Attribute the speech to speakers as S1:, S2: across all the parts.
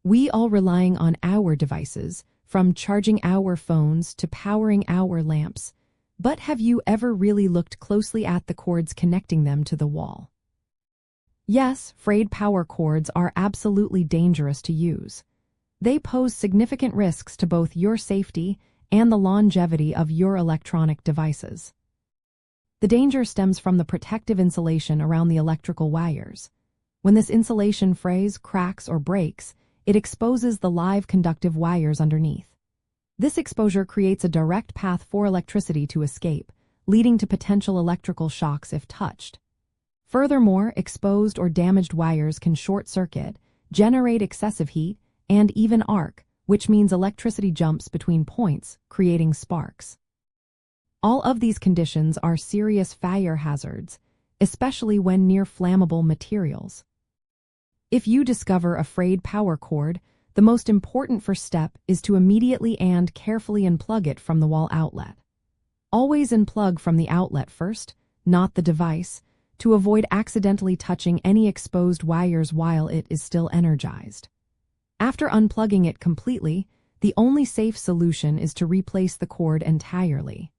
S1: We all relying on our devices, from charging our phones to powering our lamps. But have you ever really looked closely at the cords connecting them to the wall? Yes, frayed power cords are absolutely dangerous to use. They pose significant risks to both your safety and the longevity of your electronic devices. The danger stems from the protective insulation around the electrical wires. When this insulation frays, cracks, or breaks, it exposes the live conductive wires underneath. This exposure creates a direct path for electricity to escape, leading to potential electrical shocks if touched. Furthermore, exposed or damaged wires can short-circuit, generate excessive heat, and even arc, which means electricity jumps between points, creating sparks. All of these conditions are serious fire hazards, especially when near flammable materials. If you discover a frayed power cord, the most important first step is to immediately and carefully unplug it from the wall outlet. Always unplug from the outlet first, not the device, to avoid accidentally touching any exposed wires while it is still energized. After unplugging it completely, the only safe solution is to replace the cord entirely.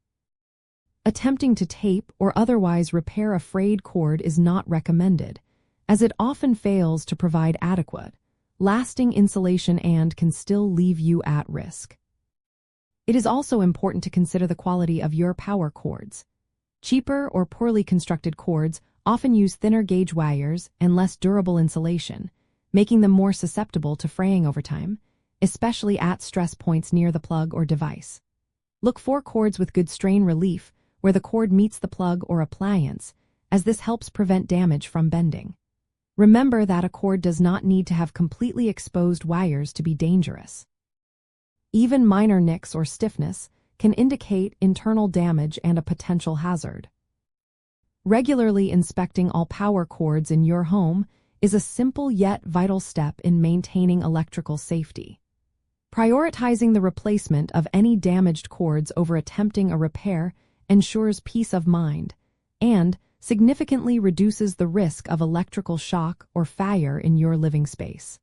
S1: Attempting to tape or otherwise repair a frayed cord is not recommended, as it often fails to provide adequate, lasting insulation and can still leave you at risk. It is also important to consider the quality of your power cords. Cheaper or poorly constructed cords often use thinner gauge wires and less durable insulation, making them more susceptible to fraying over time, especially at stress points near the plug or device. Look for cords with good strain relief, where the cord meets the plug or appliance, as this helps prevent damage from bending. Remember that a cord does not need to have completely exposed wires to be dangerous. Even minor nicks or stiffness can indicate internal damage and a potential hazard. Regularly inspecting all power cords in your home is a simple yet vital step in maintaining electrical safety. Prioritizing the replacement of any damaged cords over attempting a repair ensures peace of mind and significantly reduces the risk of electrical shock or fire in your living space.